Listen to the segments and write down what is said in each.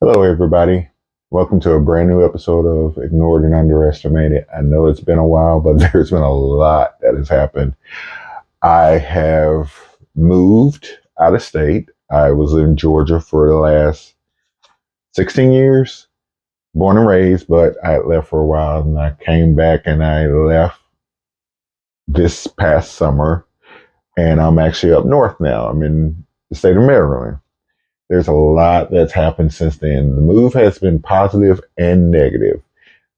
Hello, everybody. Welcome to a brand new episode of Ignored and Underestimated. I know it's been a while, but there's been a lot that has happened. I have moved out of state. I was in Georgia for the last 16 years, born and raised, but I had left for a while and I came back and I left this past summer and I'm actually up north now. I'm in the state of Maryland. There's a lot that's happened since then. The move has been positive and negative.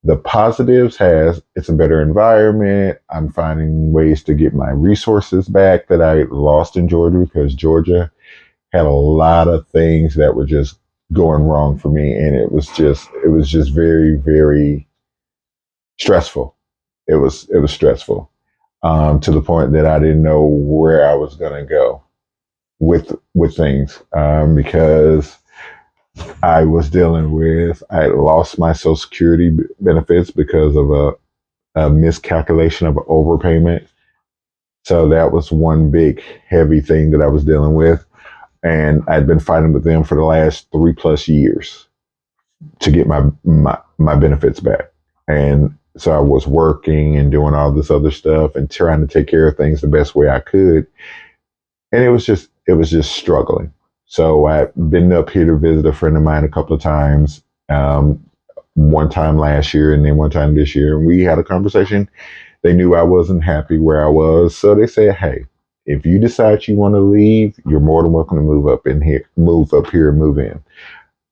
The positives has it's a better environment. I'm finding ways to get my resources back that I lost in Georgia because Georgia had a lot of things that were just going wrong for me, and it was just very stressful. It was stressful to the point that I didn't know where I was gonna go with things because I lost my Social Security benefits because of a miscalculation of an overpayment. So that was one big heavy thing that I was dealing with. And I'd been fighting with them for the last 3+ years to get my benefits back. And so I was working and doing all this other stuff and trying to take care of things the best way I could. And it was just struggling. So I've been up here to visit a friend of mine a couple of times. One time last year and then one time this year, and we had a conversation. They knew I wasn't happy where I was, so they said, "Hey, if you decide you want to leave, you're more than welcome to move up here, and move in."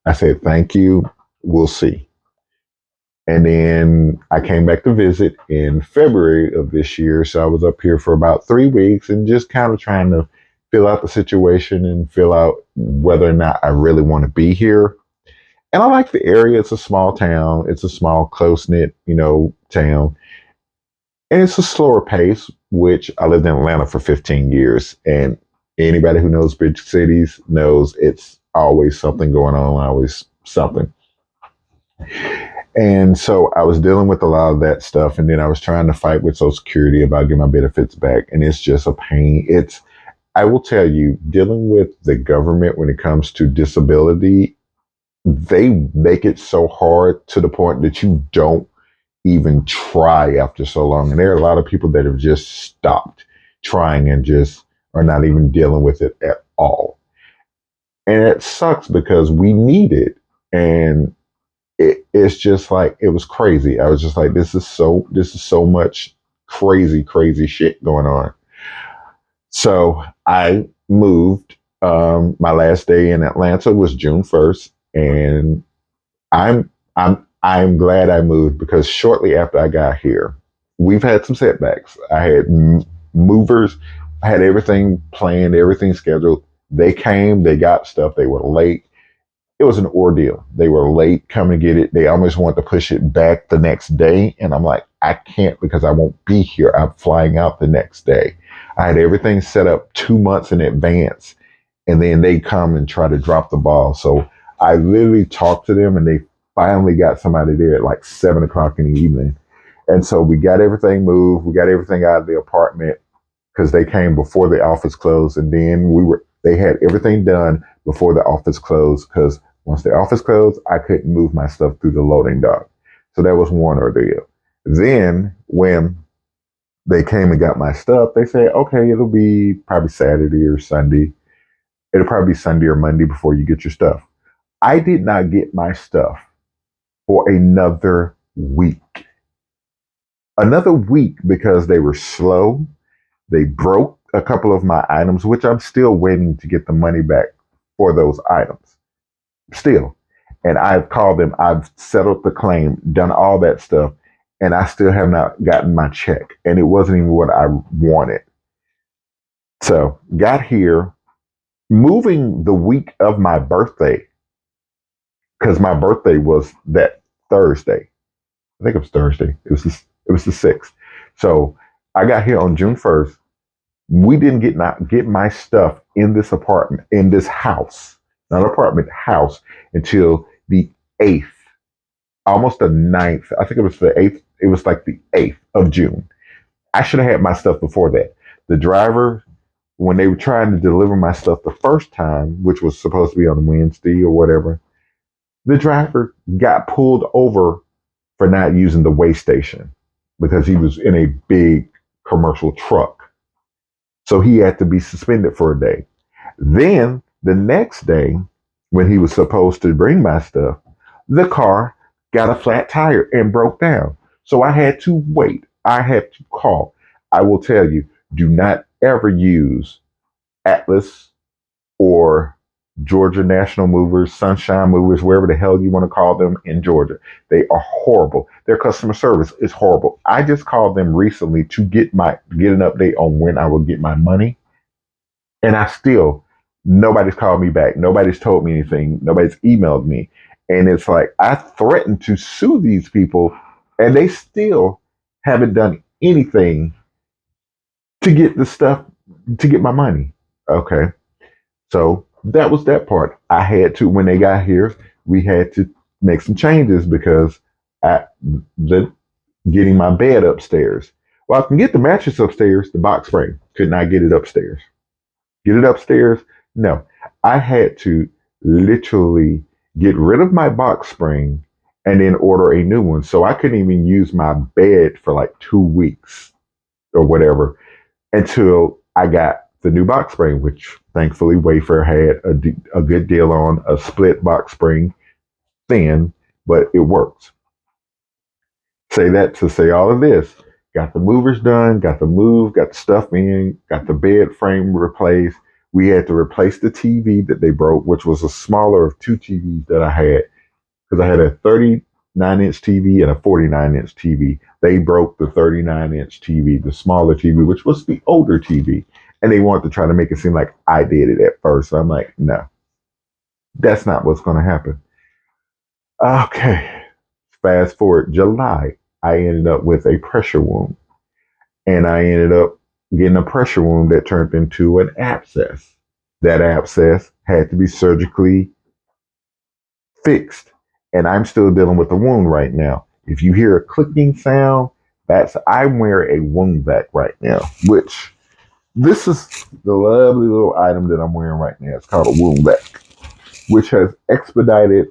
I said, "Thank you. We'll see." And then I came back to visit in February of this year. So I was up here for about 3 weeks and just kind of trying to fill out the situation and fill out whether or not I really want to be here. And I like the area. It's a small town. It's a small, close knit, town. And it's a slower pace, which I lived in Atlanta for 15 years. And anybody who knows big cities knows it's always something going on, always something. And so I was dealing with a lot of that stuff. And then I was trying to fight with Social Security about getting my benefits back. And it's just a pain. I will tell you, dealing with the government when it comes to disability, they make it so hard to the point that you don't even try after so long. And there are a lot of people that have just stopped trying and just are not even dealing with it at all. And it sucks because we need it. And it's just like it was crazy. I was just like, this is so much crazy shit going on. So I moved. My last day in Atlanta was June 1st, and I'm glad I moved because shortly after I got here, we've had some setbacks. I had movers. I had everything planned, everything scheduled. They came, they got stuff. They were late. It was an ordeal. They were late coming to get it. They almost wanted to push it back the next day. And I'm like, I can't because I won't be here. I'm flying out the next day. I had everything set up 2 months in advance. And then they come and try to drop the ball. So I literally talked to them and they finally got somebody there at like 7 o'clock in the evening. And so we got everything moved. We got everything out of the apartment because they came before the office closed. And then they had everything done before the office closed because once the office closed, I couldn't move my stuff through the loading dock. So that was one ordeal. Then when they came and got my stuff, they said, okay, it'll be probably Saturday or Sunday. It'll probably be Sunday or Monday before you get your stuff. I did not get my stuff for another week. Another week because they were slow. They broke a couple of my items, which I'm still waiting to get the money back for those items. Still. And I've called them, I've settled the claim, done all that stuff, and I still have not gotten my check. And it wasn't even what I wanted. So got here, moving the week of my birthday, because my birthday was that Thursday. I think it was Thursday. It was the 6th. So I got here on June 1st. We didn't get my stuff in this apartment, in this house, not apartment, house, until the 8th, almost the 9th. I think it was the 8th. It was like the 8th of June. I should have had my stuff before that. The driver, when they were trying to deliver my stuff the first time, which was supposed to be on Wednesday or whatever, The driver got pulled over for not using the way station because he was in a big commercial truck. So he had to be suspended for a day. Then the next day, when he was supposed to bring my stuff, the car got a flat tire and broke down. So I had to wait. I had to call. I will tell you, do not ever use Atlas or Georgia National Movers, Sunshine Movers, wherever the hell you want to call them in Georgia. They are horrible. Their customer service is horrible. I just called them recently to get an update on when I will get my money, and I still nobody's called me back. Nobody's told me anything. Nobody's emailed me, and it's like I threatened to sue these people, and they still haven't done anything to get the stuff to get my money. Okay. So that was that part. I had to, when they got here, we had to make some changes because I, the getting my bed upstairs. Well, I can get the mattress upstairs, the box spring. Could not get it upstairs. Get it upstairs? No. I had to literally get rid of my box spring and then order a new one. So I couldn't even use my bed for like 2 weeks or whatever until I got the new box spring, which thankfully Wayfair had a good deal on a split box spring, thin, but it works. Say that to say all of this. Got the movers done, got the move, got the stuff in, got the bed frame replaced. We had to replace the TV that they broke, which was a smaller of two TVs that I had because I had a 39-inch TV and a 49-inch TV. They broke the 39-inch TV, the smaller TV, which was the older TV. And they wanted to try to make it seem like I did it at first. So I'm like, no, that's not what's going to happen. Okay. Fast forward July, I ended up with a pressure wound. And I ended up getting a pressure wound that turned into an abscess. That abscess had to be surgically fixed. And I'm still dealing with the wound right now. If you hear a clicking sound, that's I'm wearing a wound vac right now, which this is the lovely little item that I'm wearing right now. It's called a wound vac, which has expedited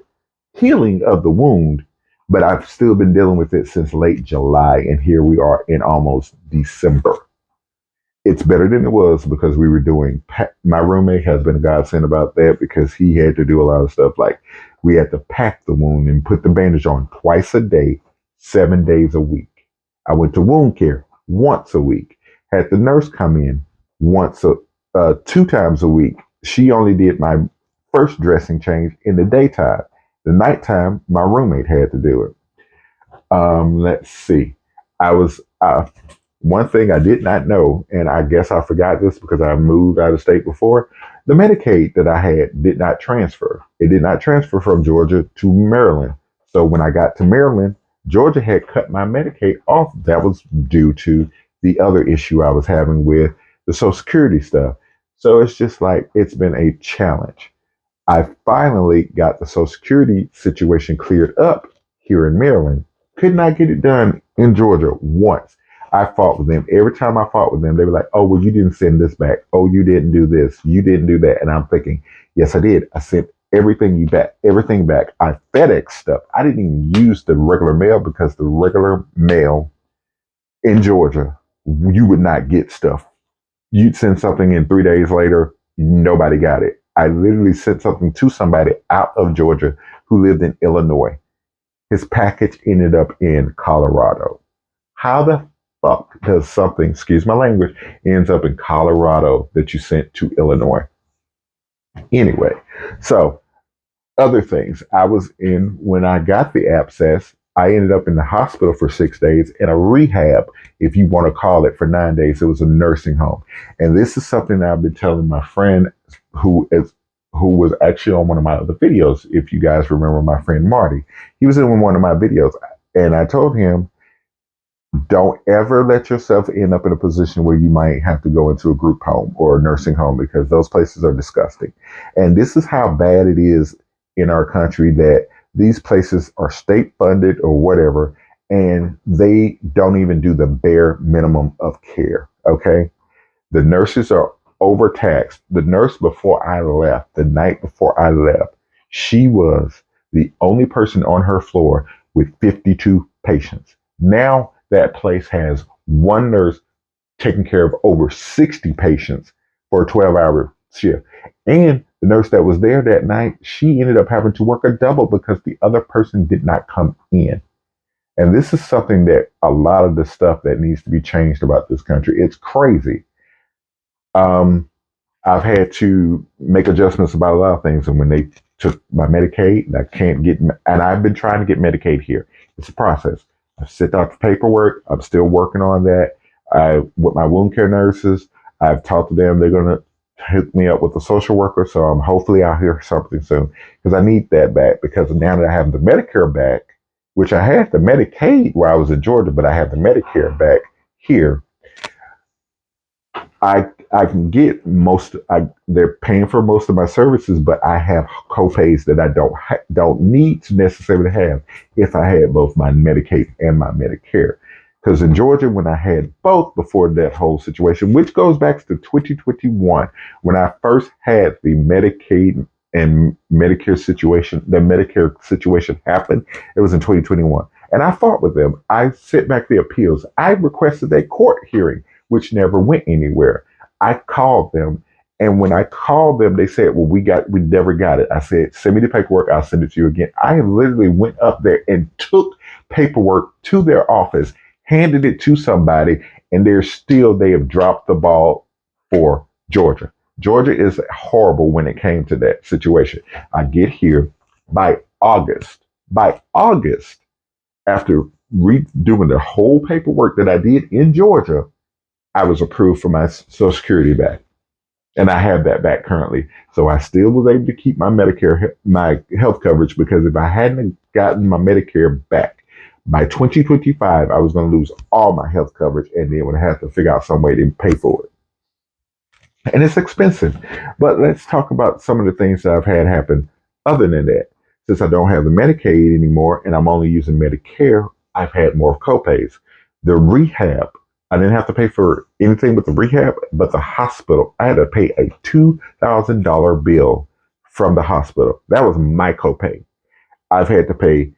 healing of the wound, but I've still been dealing with it since late July, and here we are in almost December. It's better than it was because we were doing. My roommate has been a godsend about that because he had to do a lot of stuff. Like we had to pack the wound and put the bandage on twice a day, 7 days a week. I went to wound care once a week. Had the nurse come in once 2 times a week. She only did my first dressing change in the daytime. The nighttime, my roommate had to do it. Let's see. I was one thing I did not know, and I guess I forgot this because I moved out of state before. The Medicaid that I had did not transfer. It did not transfer from Georgia to Maryland. So when I got to Maryland, Georgia had cut my Medicaid off. That was due to the other issue I was having with the Social Security stuff. So it's just like it's been a challenge. I finally got the Social Security situation cleared up here in Maryland. Could not get it done in Georgia once. I fought with them. Every time I fought with them, they were like, oh, well, you didn't send this back. Oh, you didn't do this. You didn't do that. And I'm thinking, yes, I did. I sent everything back. I FedEx stuff. I didn't even use the regular mail because the regular mail in Georgia, you would not get stuff. You'd send something in 3 days later, nobody got it. I literally sent something to somebody out of Georgia who lived in Illinois. His package ended up in Colorado. How the fuck does something, excuse my language, ends up in Colorado that you sent to Illinois? Anyway, so other things. I was in, when I got the abscess, I ended up in the hospital for 6 days in a rehab, if you want to call it, for 9 days. It was a nursing home. And this is something that I've been telling my friend who was actually on one of my other videos. If you guys remember my friend Marty, he was in one of my videos. And I told him, don't ever let yourself end up in a position where you might have to go into a group home or a nursing home because those places are disgusting. And this is how bad it is in our country that these places are state funded or whatever, and they don't even do the bare minimum of care. Okay. The nurses are overtaxed. The nurse before I left, the night before I left, she was the only person on her floor with 52 patients. Now that place has one nurse taking care of over 60 patients for a 12-hour shift. And the nurse that was there that night, she ended up having to work a double because the other person did not come in. And this is something that a lot of the stuff that needs to be changed about this country. It's crazy. Um, I've had to make adjustments about a lot of things. And when they took my Medicaid, and I can't get, and I've been trying to get Medicaid here. It's a process. I've sent out the paperwork. I'm still working on that. With my wound care nurses, I've talked to them. They're going to hook me up with a social worker. So hopefully I'll hear something soon because I need that back because now that I have the Medicare back, which I had the Medicaid where I was in Georgia, but I have the Medicare back here. I can get they're paying for most of my services, but I have copays that I don't need to necessarily have if I had both my Medicaid and my Medicare. Because in Georgia, when I had both before that whole situation, which goes back to 2021, when I first had the Medicaid and Medicare situation, the Medicare situation happened, it was in 2021. And I fought with them. I sent back the appeals. I requested a court hearing, which never went anywhere. I called them, and when I called them, they said, "Well, we never got it." I said, "Send me the paperwork. I'll send it to you again." I literally went up there and took paperwork to their office, handed it to somebody, and they have dropped the ball for Georgia. Georgia is horrible when it came to that situation. I get here by August. By August, after redoing the whole paperwork that I did in Georgia, I was approved for my Social Security back. And I have that back currently. So I still was able to keep my Medicare, my health coverage, because if I hadn't gotten my Medicare back by 2025, I was going to lose all my health coverage and then would have to figure out some way to pay for it. And it's expensive. But let's talk about some of the things that I've had happen other than that. Since I don't have the Medicaid anymore and I'm only using Medicare, I've had more copays. The rehab, I didn't have to pay for anything with the rehab, but the hospital, I had to pay a $2,000 bill from the hospital. That was my copay. I've had to pay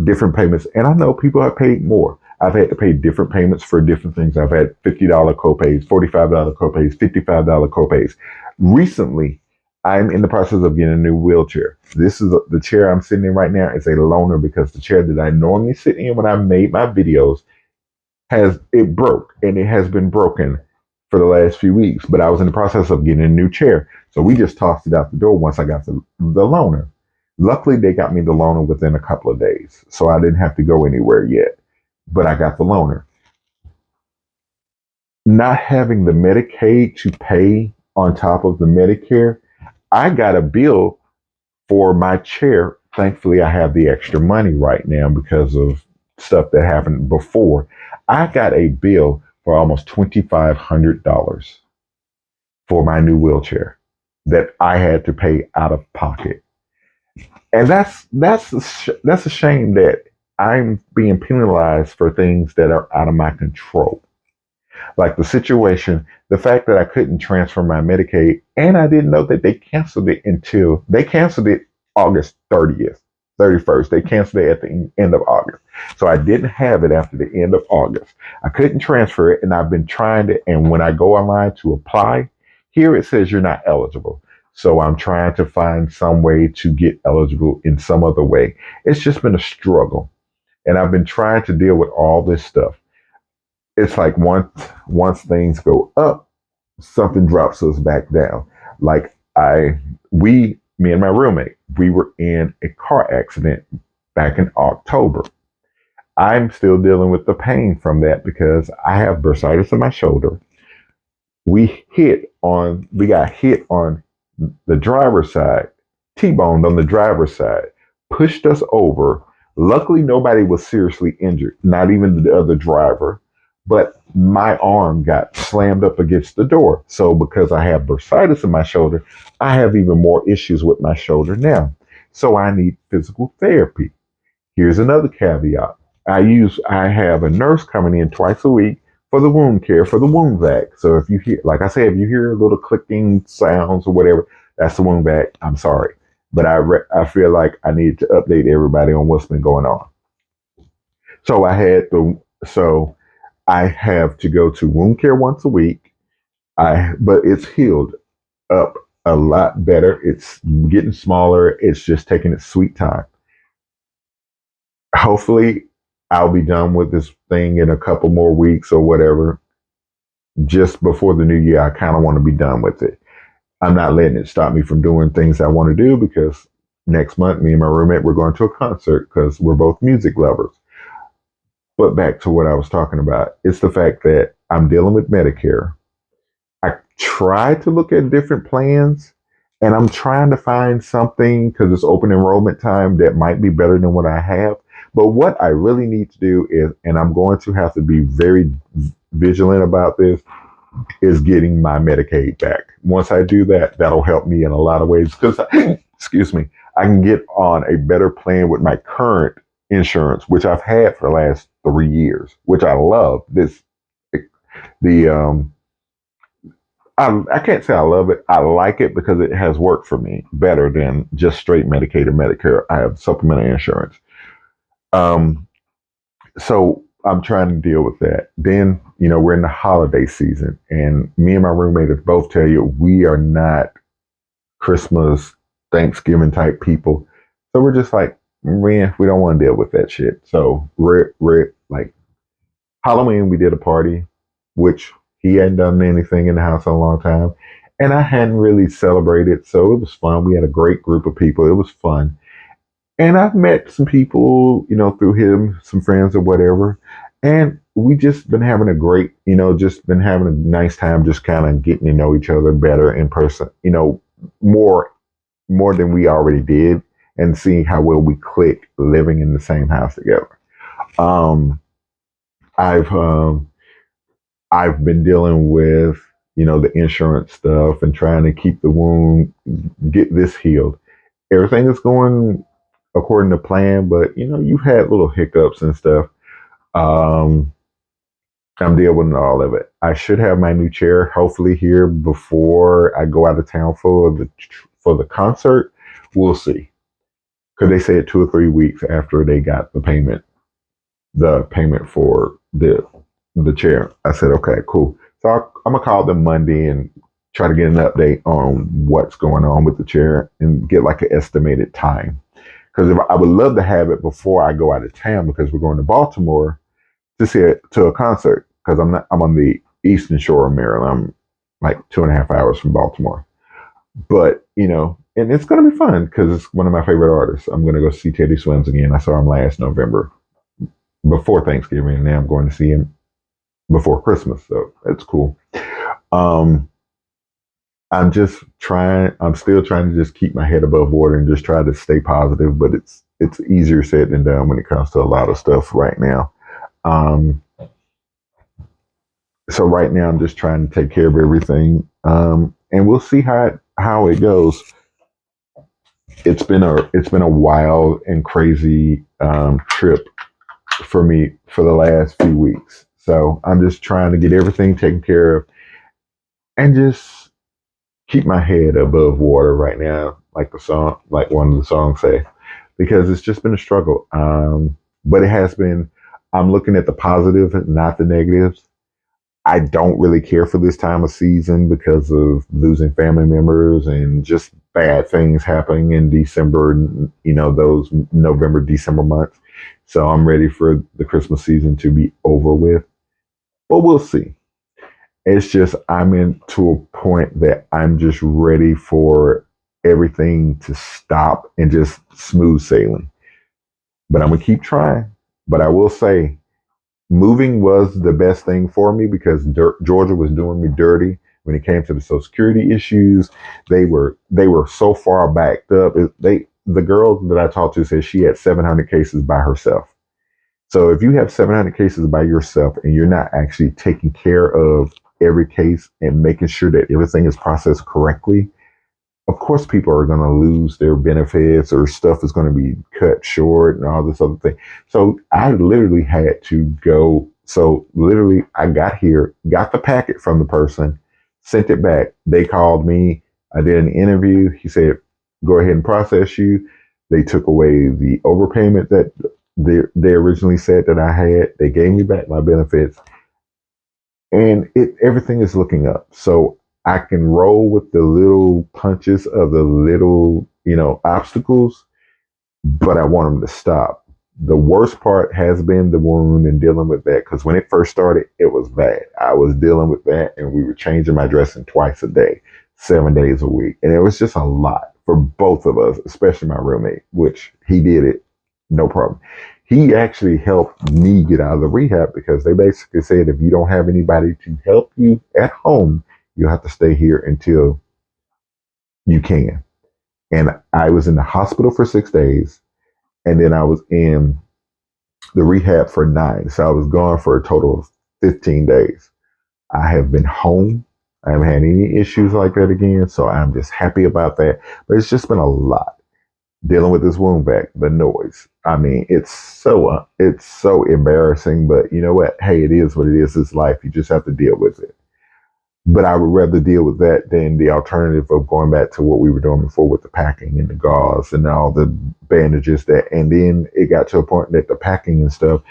different payments, and I know people have paid more. I've had to pay different payments for different things. I've had $50 copays, $45 copays, $55 copays. Recently, I'm in the process of getting a new wheelchair. This is the chair I'm sitting in right now is a loaner because the chair that I normally sit in when I made my videos broke, and it has been broken for the last few weeks. But I was in the process of getting a new chair, so we just tossed it out the door once I got the loaner. Luckily, they got me the loaner within a couple of days, so I didn't have to go anywhere yet. But I got the loaner. Not having the Medicaid to pay on top of the Medicare, I got a bill for my chair. Thankfully, I have the extra money right now because of stuff that happened before. I got a bill for almost $2,500 for my new wheelchair that I had to pay out of pocket. And that's a shame that I'm being penalized for things that are out of my control. Like the situation, the fact that I couldn't transfer my Medicaid, and I didn't know that they canceled it August 30th, 31st. They canceled it at the end of August. So I didn't have it after the end of August. I couldn't transfer it, and I've been trying to, and when I go online to apply, here it says you're not eligible. So I'm trying to find some way to get eligible in some other way. It's just been a struggle. And I've been trying to deal with all this stuff. It's like once things go up, something drops us back down. Like me and my roommate, we were in a car accident back in October. I'm still dealing with the pain from that because I have bursitis in my shoulder. We got hit on the driver's side, T-boned on the driver's side, pushed us over. Luckily, nobody was seriously injured, not even the other driver, but my arm got slammed up against the door. So because I have bursitis in my shoulder, I have even more issues with my shoulder now. So I need physical therapy. Here's another caveat. I have a nurse coming in twice a week for the wound care, for the wound vac. So if you hear, like I said, if you hear little clicking sounds or whatever, that's the wound vac. I'm sorry. but I feel like I need to update everybody on what's been going on. So so I have to go to wound care once a week. But it's healed up a lot better. It's getting smaller. It's just taking its sweet time. Hopefully, I'll be done with this thing in a couple more weeks or whatever. Just before the new year, I kind of want to be done with it. I'm not letting it stop me from doing things I want to do because next month, me and my roommate, we're going to a concert because we're both music lovers. But back to what I was talking about, it's the fact that I'm dealing with Medicare. I try to look at different plans and I'm trying to find something because it's open enrollment time that might be better than what I have. But what I really need to do is, and I'm going to have to be very vigilant about this, is getting my Medicaid back. Once I do that, that'll help me in a lot of ways because, excuse me, I can get on a better plan with my current insurance, which I've had for the last 3 years, which I love. The I can't say I love it. I like it because it has worked for me better than just straight Medicaid or Medicare. I have supplemental insurance. Um, so I'm trying to deal with that. Then, we're in the holiday season, and me and my roommate both tell you we are not Christmas, Thanksgiving type people. So we're just like, man, we don't want to deal with that shit. So we're like Halloween, we did a party, which he hadn't done anything in the house in a long time. And I hadn't really celebrated. So it was fun. We had a great group of people. It was fun. And I've met some people, through him, some friends or whatever. And we just been having a great, just been having a nice time, just kind of getting to know each other better in person, more, more than we already did, and seeing how well we click living in the same house together. Um, I've, um, I've been dealing with, the insurance stuff and trying to keep the wound, get this healed. Everything is going according to plan, but you've had little hiccups and stuff. Um, I'm dealing with all of it. I should have my new chair hopefully here before I go out of town for the concert. We'll see, because they said 2 or 3 weeks after they got the payment for the chair. I said, okay, cool. So I'm gonna call them Monday and try to get an update on what's going on with the chair and get like an estimated time. Because I would love to have it before I go out of town because we're going to Baltimore to see it to a concert. Because I'm on the eastern shore of Maryland. I'm like 2.5 hours from Baltimore. But and it's gonna be fun because it's one of my favorite artists. I'm gonna go see Teddy Swims again. I saw him last November before Thanksgiving, and now I'm going to see him before Christmas. So that's cool. Um, I'm still trying to just keep my head above water and just try to stay positive, but it's easier said than done when it comes to a lot of stuff right now. Um, so right now I'm just trying to take care of everything. And we'll see how it goes. It's been a wild and crazy trip for me for the last few weeks. So I'm just trying to get everything taken care of and just keep my head above water right now, like one of the songs say, because it's just been a struggle. But it has been. I'm looking at the positive, not the negatives. I don't really care for this time of season because of losing family members and just bad things happening in December, those November, December months. So I'm ready for the Christmas season to be over with. But we'll see. It's just I'm into a point that I'm just ready for everything to stop and just smooth sailing. But I'm gonna keep trying. But I will say, moving was the best thing for me because Georgia was doing me dirty when it came to the Social Security issues. They were so far backed up. The girl that I talked to said she had 700 cases by herself. So if you have 700 cases by yourself and you're not actually taking care of every case and making sure that everything is processed correctly, of course people are going to lose their benefits or stuff is going to be cut short and all this other thing. So I literally had to go. So literally I got here, got the packet from the person, sent it back. They called me. I did an interview. He said, go ahead and process you. They took away the overpayment that they originally said that I had. They gave me back my benefits, and everything is looking up. So I can roll with the little punches of the little, obstacles, but I want them to stop. The worst part has been the wound and dealing with that, because when it first started, it was bad. I was dealing with that, and we were changing my dressing twice a day, 7 days a week. And it was just a lot for both of us, especially my roommate, which he did it no problem. He actually helped me get out of the rehab, because they basically said if you don't have anybody to help you at home, you'll have to stay here until you can. And I was in the hospital for 6 days, and then I was in the rehab for 9. So I was gone for a total of 15 days. I have been home. I haven't had any issues like that again. So I'm just happy about that. But it's just been a lot dealing with this wound vac, the noise. I mean, it's so embarrassing, but you know what? Hey, it is what it is. It's life. You just have to deal with it. But I would rather deal with that than the alternative of going back to what we were doing before with the packing and the gauze and all the bandages and then it got to a point that the packing and stuff,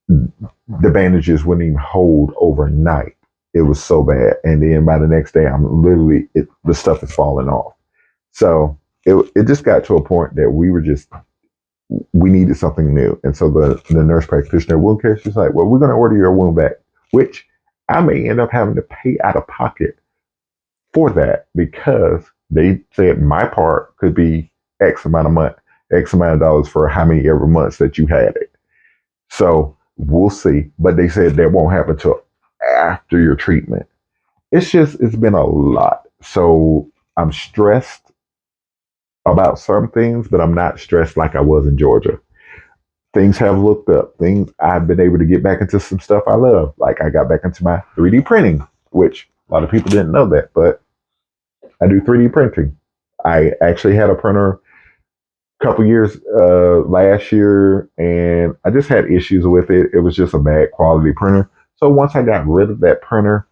the bandages wouldn't even hold overnight. It was so bad. And then by the next day, the stuff is falling off. So it just got to a point that we needed something new. And so the nurse practitioner wound care, she's like, well, we're going to order your wound back, which I may end up having to pay out of pocket for that, because they said my part could be X amount of month, X amount of dollars for how many ever months that you had it. So we'll see. But they said that won't happen till after your treatment. It's been a lot. So I'm stressed about some things, but I'm not stressed like I was in Georgia. Things have looked up. I've been able to get back into some stuff I love. Like I got back into my 3D printing, which a lot of people didn't know that, but I do 3D printing. I actually had a printer a couple years last year, and I just had issues with it. It was just a bad quality printer. So once I got rid of that printer,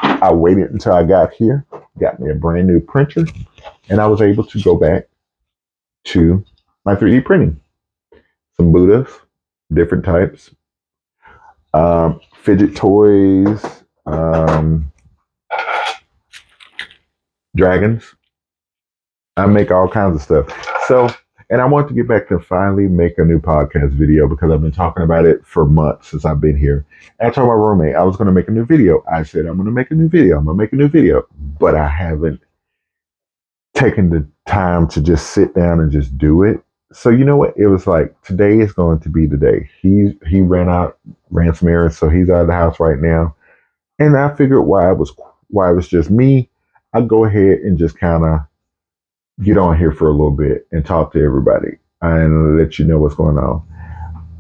I waited until I got here, got me a brand new printer, and I was able to go back to my 3D printing. Some Buddhas, different types, fidget toys, dragons. I make all kinds of stuff. So, and I want to get back to finally make a new podcast video, because I've been talking about it for months since I've been here. And I told my roommate I was going to make a new video. I said, I'm going to make a new video. I'm going to make a new video. But I haven't taken the time to just sit down and just do it. So you know what? It was like, today is going to be the day. He ran some errands, so he's out of the house right now. And I figured why it was just me, I'd go ahead and just kind of get on here for a little bit and talk to everybody and let you know what's going on.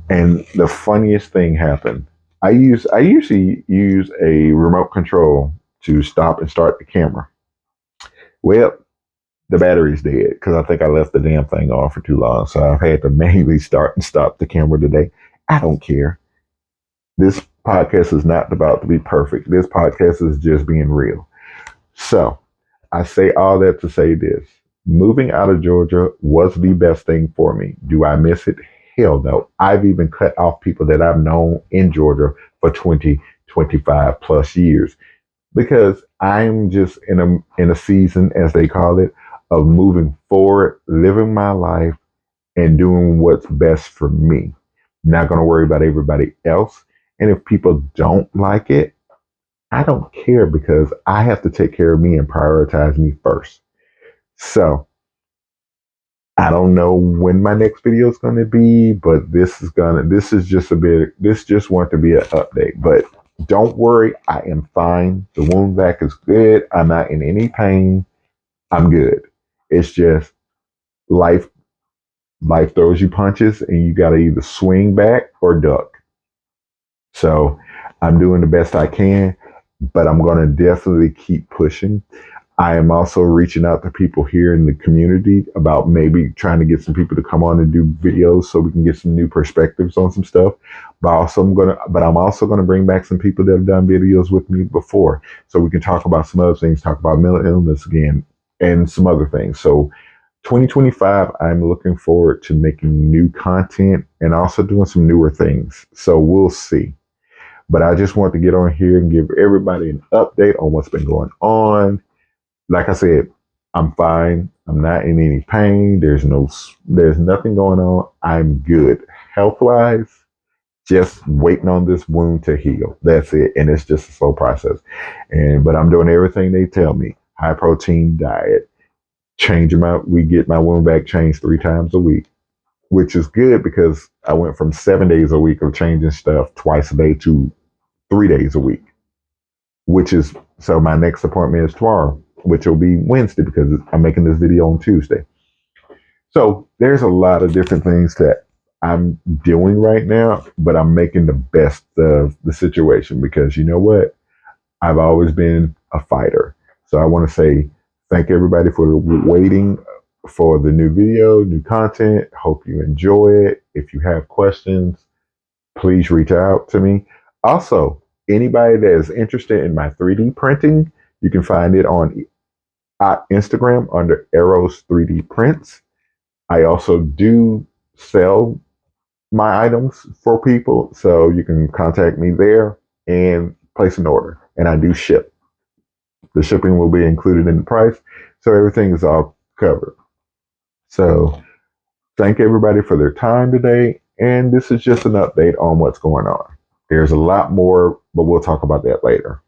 And the funniest thing happened. I usually use a remote control to stop and start the camera. Well, the battery's dead, because I think I left the damn thing on for too long. So I've had to manually start and stop the camera today. I don't care. This podcast is not about to be perfect. This podcast is just being real. So I say all that to say this. Moving out of Georgia was the best thing for me. Do I miss it? Hell no. I've even cut off people that I've known in Georgia for 20, 25 plus years, because I'm just in a season, as they call it, of moving forward, living my life, and doing what's best for me. Not going to worry about everybody else. And if people don't like it, I don't care, because I have to take care of me and prioritize me first. So I don't know when my next video is going to be, but this just want to be an update. But don't worry, I am fine. The wound vac is good. I'm not in any pain. I'm good. It's just life throws you punches, and you got to either swing back or duck. So I'm doing the best I can, but I'm going to definitely keep pushing. I am also reaching out to people here in the community about maybe trying to get some people to come on and do videos so we can get some new perspectives on some stuff. But I'm also gonna bring back some people that have done videos with me before, so we can talk about some other things, talk about mental illness again, and some other things. So 2025, I'm looking forward to making new content and also doing some newer things. So we'll see. But I just want to get on here and give everybody an update on what's been going on. Like I said, I'm fine. I'm not in any pain. There's nothing going on. I'm good health wise. Just waiting on this wound to heal. That's it. And it's just a slow process. But I'm doing everything they tell me. High protein diet. We get my wound back changed 3 times a week, which is good because I went from 7 days a week of changing stuff twice a day to 3 days a week, which is so my next appointment is tomorrow, which will be Wednesday because I'm making this video on Tuesday. So there's a lot of different things that I'm doing right now, but I'm making the best of the situation because you know what? I've always been a fighter. So I want to say thank everybody for waiting for the new video, new content. Hope you enjoy it. If you have questions, please reach out to me. Also, anybody that is interested in my 3D printing, you can find it on Instagram under Arrows 3D Prints. I also do sell my items for people, so you can contact me there and place an order. And I do ship. The shipping will be included in the price, so everything is all covered. So thank everybody for their time today, and this is just an update on what's going on. There's a lot more, but we'll talk about that later.